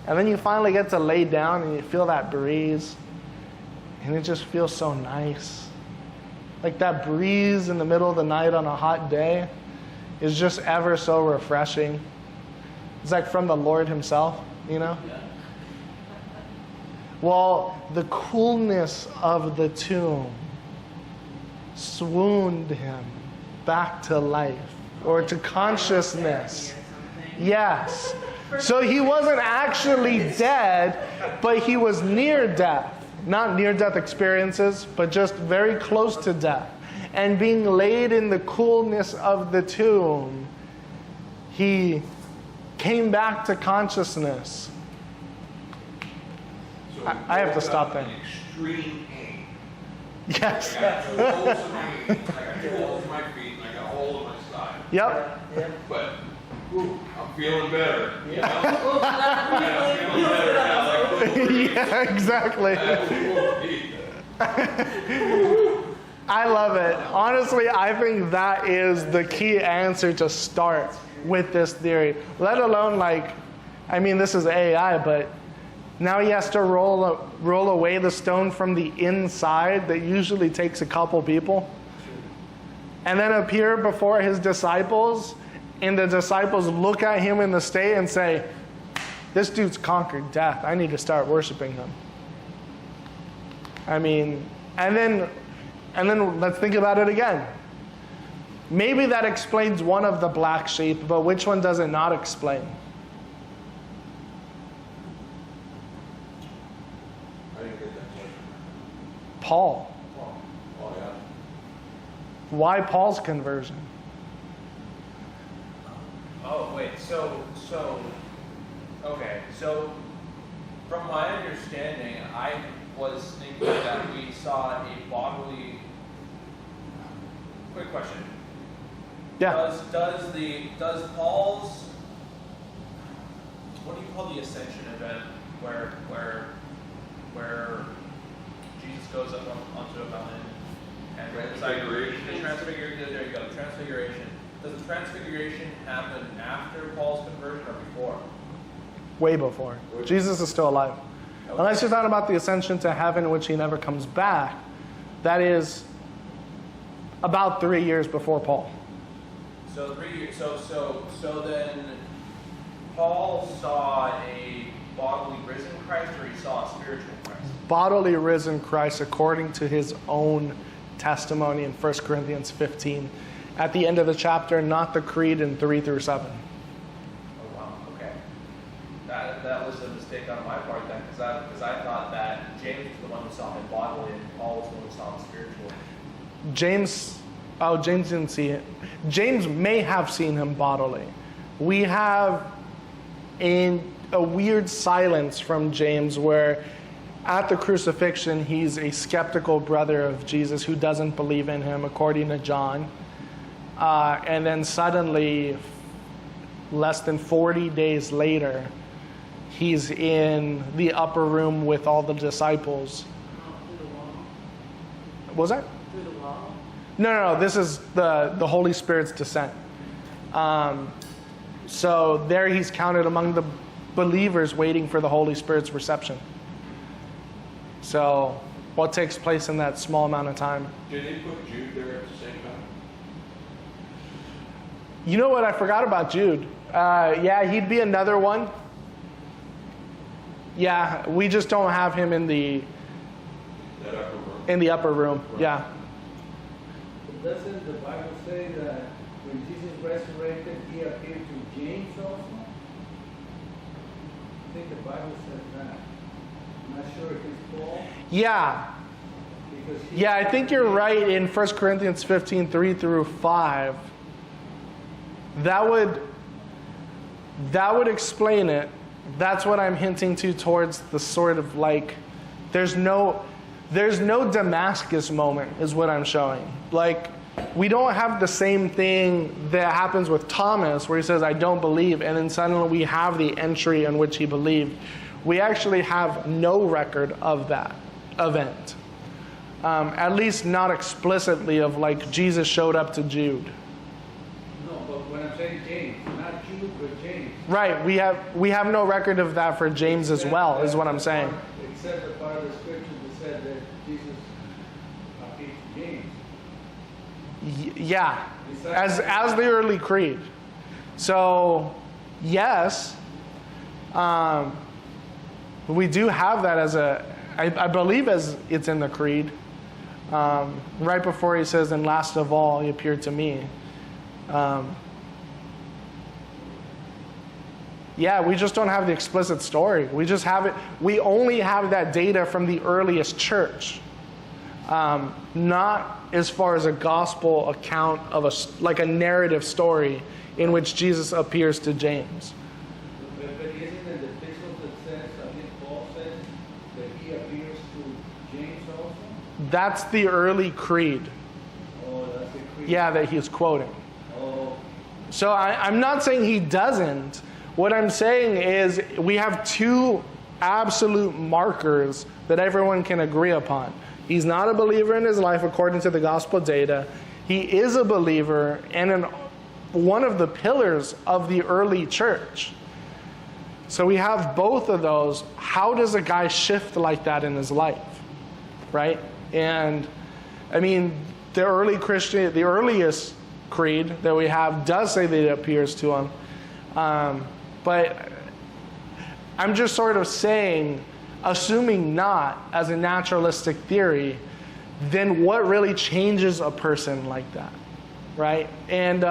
and then you finally get to lay down and you feel that breeze, and it just feels so nice? Like that breeze in the middle of the night on a hot day is just ever so refreshing. It's like from the Lord himself, you know? Yeah. Well, the coolness of the tomb swooned him back to life or to consciousness. Yes. So he wasn't actually dead, but he was near death. Not near-death experiences, but just very close to death. And being laid in the coolness of the tomb, he came back to consciousness. So I have to stop there. there. Extreme pain. Yes. I got 2 holes in my feet, I got 2 holes in my feet, and I got a hole in my side. Yep. But I'm feeling better. You know? Oh, I'm feeling better now. Like, Yeah, exactly. I love it. Honestly, I think that is the key answer to start with this theory. Let alone this is AI, but now he has to roll away the stone from the inside that usually takes a couple people. And then appear before his disciples, and the disciples look at him in the state and say, this dude's conquered death. I need to start worshiping him. I mean, and then let's think about it again. Maybe that explains one of the black sheep, but which one does it not explain? I didn't get that question. Paul. Oh, yeah. Why Paul's conversion? Oh, wait, okay, so from my understanding, I was thinking that we saw a bodily, quick question. Yeah. Does Paul's, what do you call the ascension event where Jesus goes up onto a mountain and Transfiguration. There you go, transfiguration. Does the transfiguration happen after Paul's conversion or before? Way before. Jesus is still alive. Okay. Unless you're talking about the ascension to heaven, in which he never comes back, that is about 3 years before Paul. So 3 years. So then Paul saw a bodily risen Christ, or he saw a spiritual Christ? Bodily risen Christ according to his own testimony in 1 Corinthians 15 at the end of the chapter, not the creed in 3 through 7. Oh, wow, okay. That was a mistake on my part then, because I thought that James was the one who saw him bodily and Paul was the one who saw him spiritually. James didn't see it. James may have seen him bodily. We have a weird silence from James where at the crucifixion, he's a skeptical brother of Jesus who doesn't believe in him, according to John. And then suddenly, less than 40 days later, he's in the upper room with all the disciples. Through the wall. Was that? Through the wall. No, this is the Holy Spirit's descent. So there he's counted among the believers waiting for the Holy Spirit's reception. So what takes place in that small amount of time? Did they put Jude there at the same time? You know what? I forgot about Jude. Yeah, he'd be another one. Yeah, we just don't have him in the upper room. Right. Yeah. Doesn't the Bible say that when Jesus resurrected, he appeared to James also? I think the Bible says that. I'm not sure if it's Paul. Yeah. Yeah, I think you're right in 1 Corinthians 15, 3 through 5. That would explain it. That's what I'm hinting to towards the sort of like, there's no Damascus moment is what I'm showing. Like, we don't have the same thing that happens with Thomas where he says, I don't believe, and then suddenly we have the entry in which he believed. We actually have no record of that event. At least not explicitly of like Jesus showed up to Jude. No, but when I'm saying James, not Jude, but James. Right, we have no record of that for James as well, is what I'm saying. Except the part of the scripture that said that Jesus appeared to James. Yeah, as the early creed. So, yes, we do have that as I believe as it's in the creed. Right before he says, and last of all, he appeared to me. Yeah, we just don't have the explicit story. We just have it. We only have that data from the earliest church. Not as far as a gospel account of like a narrative story in which Jesus appears to James. But isn't it the epistle that says, I think Paul says, that he appears to James also? That's the early creed. Oh, that's the creed. Yeah, that he's quoting. Oh, So I'm not saying he doesn't. What I'm saying is we have two absolute markers that everyone can agree upon. He's not a believer in his life according to the gospel data. He is a believer and one of the pillars of the early church. So we have both of those. How does a guy shift like that in his life? Right? And I mean, the earliest creed that we have does say that it appears to him. But I'm just sort of saying, assuming not as a naturalistic theory, then what really changes a person like that, right? And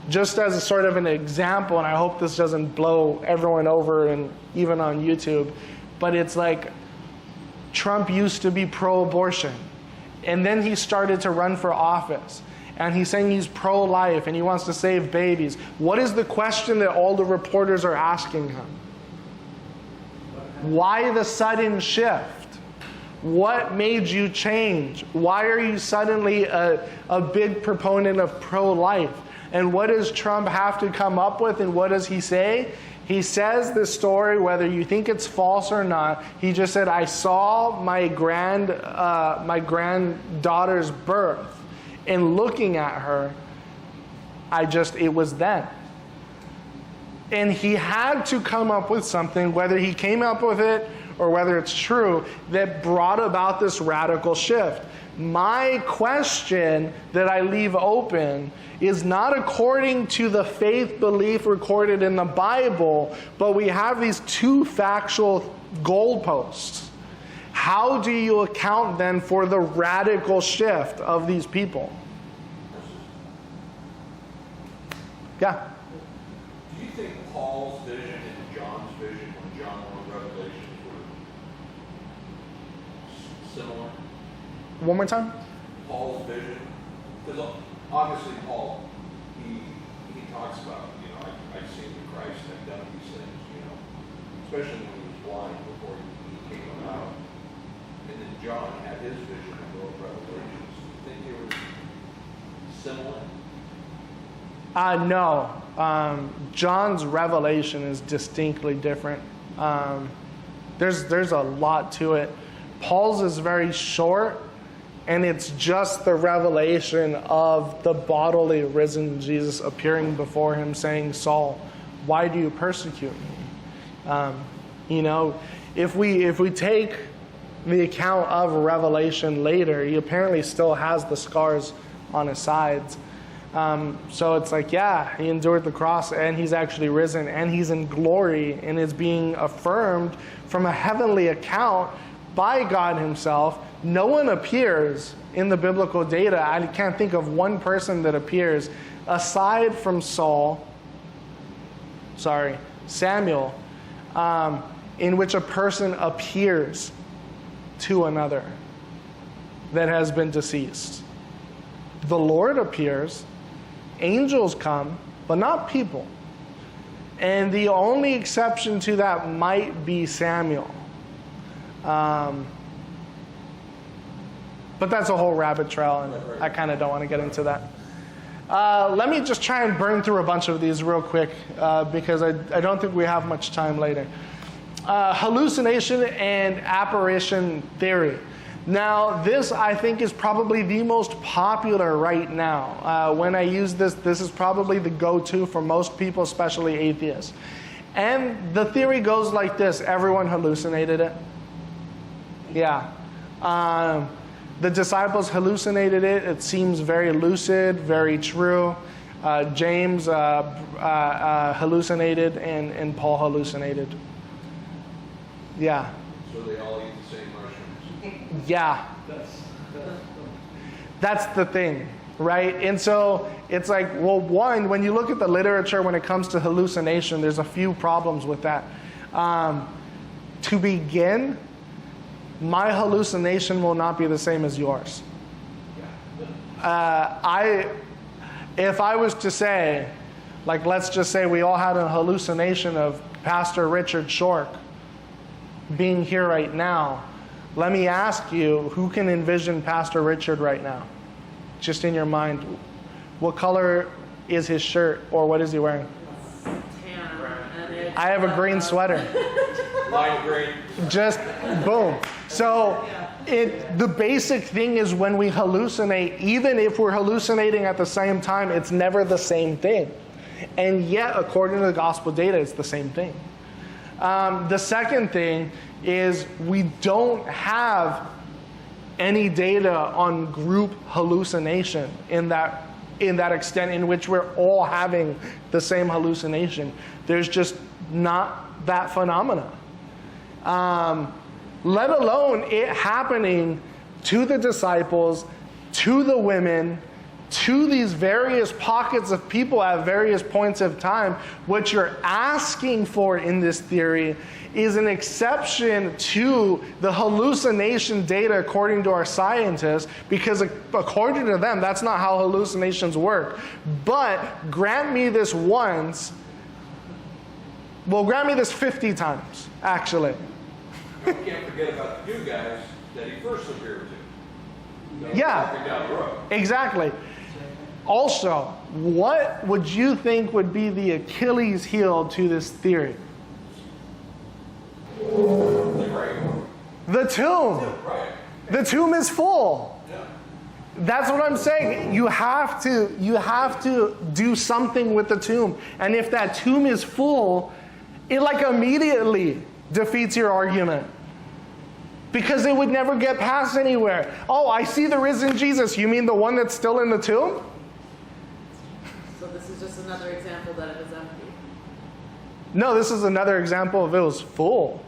just as a sort of an example, and I hope this doesn't blow everyone over and even on YouTube, but it's like Trump used to be pro-abortion, and then he started to run for office. And he's saying he's pro-life and he wants to save babies. What is the question that all the reporters are asking him? Why the sudden shift? What made you change? Why are you suddenly a big proponent of pro-life? And what does Trump have to come up with, and what does he say? He says this story, whether you think it's false or not. He just said, I saw my granddaughter's birth. And looking at her, it was then. And he had to come up with something, whether he came up with it or whether it's true, that brought about this radical shift. My question that I leave open is not according to the faith belief recorded in the Bible, but we have these two factual goalposts. How do you account then for the radical shift of these people? Yeah. Do you think Paul's vision and John's vision when John wrote Revelations were similar? One more time? Paul's vision? Because obviously Paul, he talks about, I've seen the Christ, I've done these things, especially when he was blind before he came about. And then John had his vision and wrote Revelations. Do you think they were similar? No. John's revelation is distinctly different. There's a lot to it. Paul's is very short, and it's just the revelation of the bodily risen Jesus appearing before him saying, Saul, why do you persecute me? If we take the account of Revelation later, he apparently still has the scars on his sides. So it's like, yeah, he endured the cross and he's actually risen and he's in glory and is being affirmed from a heavenly account by God himself. No one appears in the biblical data. I can't think of one person that appears aside from Samuel, in which a person appears to another that has been deceased. The Lord appears, angels come, but not people. And the only exception to that might be Samuel. But that's a whole rabbit trail, and I kind of don't want to get into that. Let me just try and burn through a bunch of these real quick, because I don't think we have much time later. Hallucination and apparition theory. Now, this I think is probably the most popular right now. When I use this is probably the go-to for most people, especially atheists. And the theory goes like this: everyone hallucinated it. Yeah. The disciples hallucinated it. It seems very lucid, very true. James hallucinated, and Paul hallucinated. Yeah. So they all eat the same mushrooms? Yeah. That's the thing, right? And so it's like, well, one, when you look at the literature when it comes to hallucination, there's a few problems with that. To begin, my hallucination will not be the same as yours. If I was to say, like, let's just say we all had a hallucination of Pastor Richard Shork being here right now, let me ask you, who can envision Pastor Richard right now? Just in your mind. What color is his shirt, or what is he wearing? Tan. I have a green sweater. Lime green. Just boom. So the basic thing is when we hallucinate, even if we're hallucinating at the same time, it's never the same thing. And yet, according to the gospel data, it's the same thing. The second thing is we don't have any data on group hallucination in that extent in which we're all having the same hallucination. There's just not that phenomena. Let alone it happening to the disciples, to the women, to these various pockets of people at various points of time. What you're asking for in this theory is an exception to the hallucination data according to our scientists, because according to them, that's not how hallucinations work. But grant me this once, well, grant me this 50 times, actually. We can't forget about the two guys that he first appeared to. Yeah, Walking down the road. exactly. Also, what would you think would be the Achilles heel to this theory? The grave. The tomb. Right. The tomb is full. Yeah. That's what I'm saying. You have to do something with the tomb. And if that tomb is full, it like immediately defeats your argument. Because it would never get past anywhere. Oh, I see the risen Jesus. You mean the one that's still in the tomb? So this is just another example that it was empty. No, this is another example of it was full.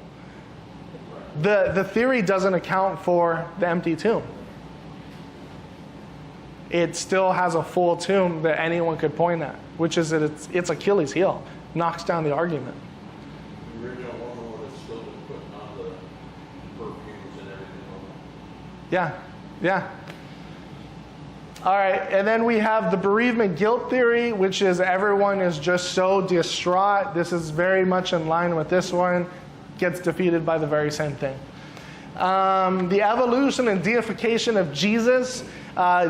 the theory doesn't account for the empty tomb. It still has a full tomb that anyone could point at, which is that it's Achilles' heel, knocks down the argument. The original woman would have still been putting on the perfumes and everything on it. Yeah. All right, and then we have the bereavement guilt theory, which is everyone is just so distraught. This is very much in line with this one. Gets defeated by the very same thing. The evolution and deification of Jesus.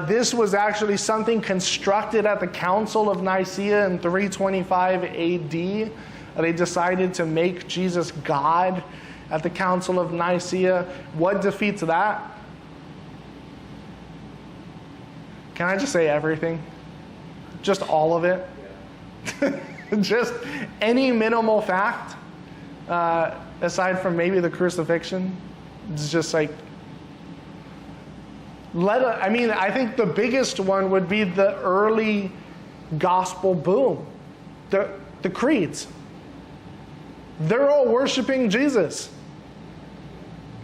This was actually something constructed at the Council of Nicaea in 325 AD. They decided to make Jesus God at the Council of Nicaea. What defeats that? Can I just say everything? Just all of it? Just any minimal fact, aside from maybe the crucifixion. It's just like, I think the biggest one would be the early gospel boom. The creeds. They're all worshiping Jesus.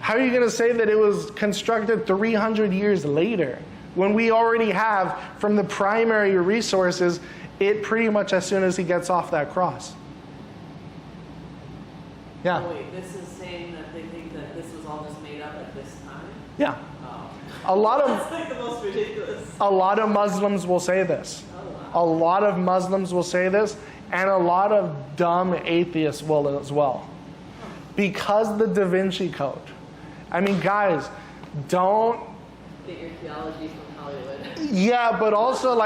How are you going to say that it was constructed 300 years later when we already have, from the primary resources, it pretty much as soon as he gets off that cross? Yeah. Oh, wait, this is saying that they think that this was all just made up at this time? Yeah. Oh. That's like the most ridiculous. A lot of Muslims will say this. Oh, wow. A lot of Muslims will say this, and a lot of dumb atheists will as well. Because the Da Vinci Code. I mean, guys, don't... Get your theology from Hollywood. Yeah, but also,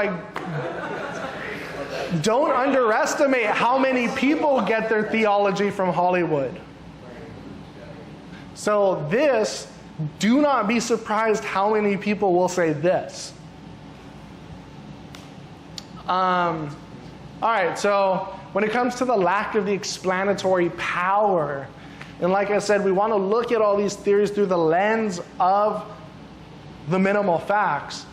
don't underestimate how many people get their theology from Hollywood. So do not be surprised how many people will say this. All right, so when it comes to the lack of the explanatory power, and like I said, we want to look at all these theories through the lens of the minimal facts.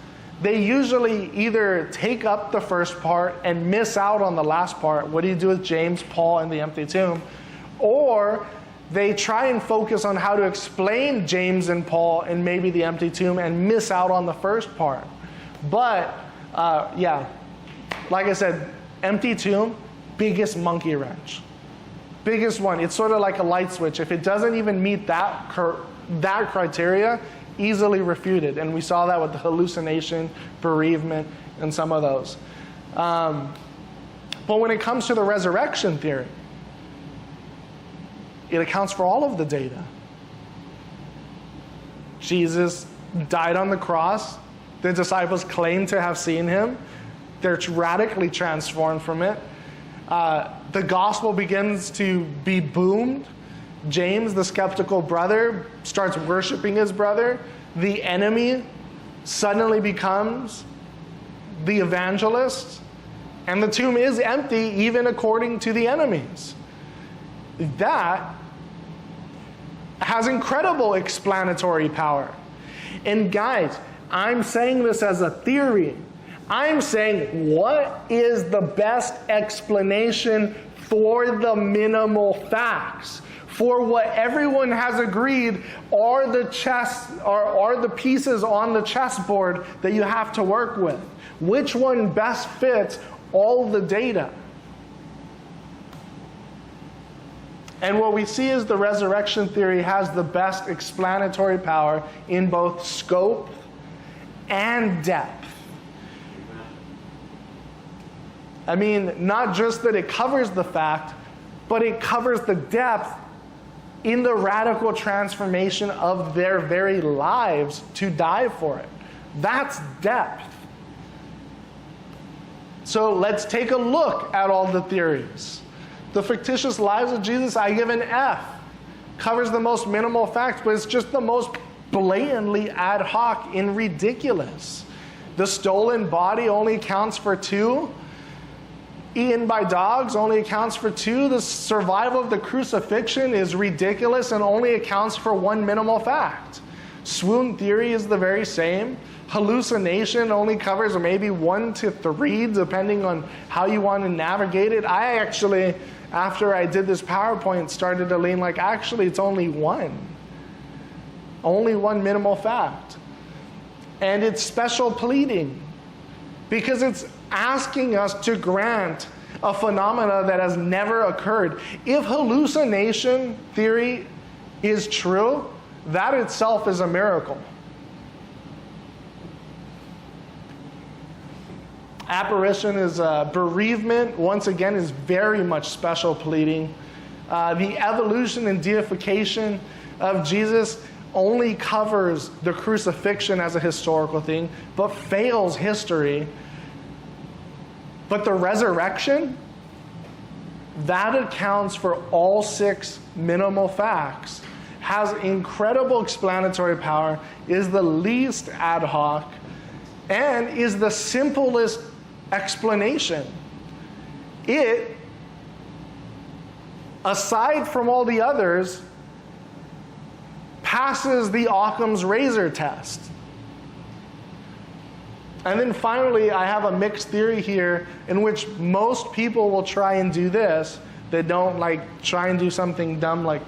They usually either take up the first part and miss out on the last part. What do you do with James, Paul, and the empty tomb? Or they try and focus on how to explain James and Paul and maybe the empty tomb and miss out on the first part. But, like I said, empty tomb, biggest monkey wrench. Biggest one. It's sort of like a light switch. If it doesn't even meet that criteria, easily refuted. And we saw that with the hallucination, bereavement, and some of those. But when it comes to the resurrection theory, it accounts for all of the data. Jesus died on the cross. The disciples claim to have seen him. They're radically transformed from it. The gospel begins to be boomed. James, the skeptical brother, starts worshiping his brother. The enemy suddenly becomes the evangelist. And the tomb is empty, even according to the enemies. That has incredible explanatory power. And guys, I'm saying this as a theory. I'm saying, what is the best explanation for the minimal facts? For what everyone has agreed are the pieces on the chessboard that you have to work with. Which one best fits all the data? And what we see is the resurrection theory has the best explanatory power in both scope and depth. I mean, not just that it covers the fact, but it covers the depth in the radical transformation of their very lives to die for it. That's depth. So let's take a look at all the theories. The fictitious lives of Jesus, I give an F. Covers the most minimal facts, but it's just the most blatantly ad hoc and ridiculous. The stolen body only accounts for 2. Eaten by dogs only accounts for 2. The survival of the crucifixion is ridiculous and only accounts for 1 minimal fact. Swoon theory is the very same. Hallucination only covers maybe 1 to 3, depending on how you want to navigate it. I actually, after I did this PowerPoint, started to lean like, actually, it's only 1. Only one minimal fact. And it's special pleading because it's asking us to grant a phenomena that has never occurred. If hallucination theory is true, that itself is a miracle. Apparition is bereavement, once again, is very much special pleading. The evolution and deification of Jesus only covers the crucifixion as a historical thing, but fails history. But the resurrection, that accounts for all 6 minimal facts, has incredible explanatory power, is the least ad hoc, and is the simplest explanation. It, aside from all the others, passes the Occam's razor test. And then finally, I have a mixed theory here in which most people will try and do this. They don't try and do something dumb like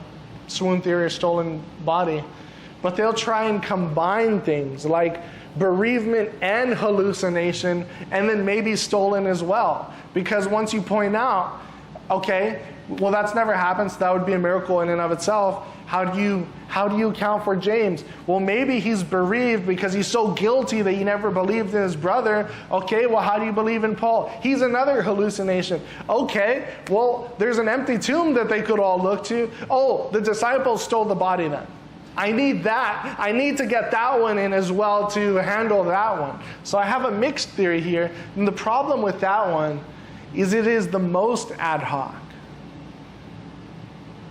swoon theory or stolen body, but they'll try and combine things like bereavement and hallucination, and then maybe stolen as well. Because once you point out, okay, well that's never happened, so that would be a miracle in and of itself. How do you account for James? Well, maybe he's bereaved because he's so guilty that he never believed in his brother. Okay, well, how do you believe in Paul? He's another hallucination. Okay, well, there's an empty tomb that they could all look to. Oh, the disciples stole the body then. I need that. I need to get that one in as well to handle that one. So I have a mixed theory here. And the problem with that one is it is the most ad hoc.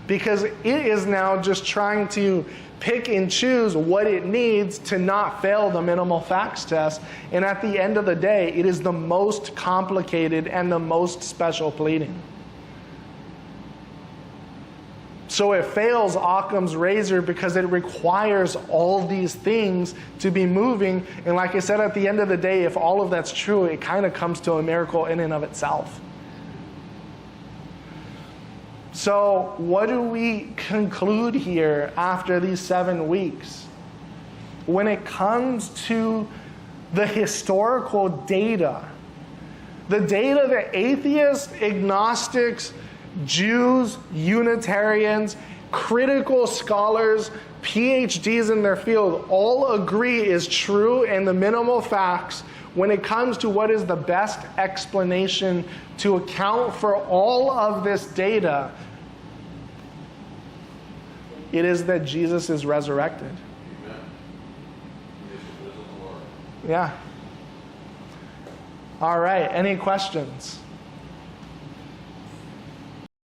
Because it is now just trying to pick and choose what it needs to not fail the minimal facts test. And at the end of the day, it is the most complicated and the most special pleading. So it fails Occam's razor because it requires all these things to be moving. And like I said, at the end of the day, if all of that's true, it kind of comes to a miracle in and of itself. So what do we conclude here after these 7 weeks? When it comes to the historical data, the data that atheists, agnostics, Jews, Unitarians, critical scholars, PhDs in their field all agree is true and the minimal facts when it comes to what is the best explanation to account for all of this data, it is that Jesus is resurrected. Amen. He is the risen Lord. Yeah. All right, any questions?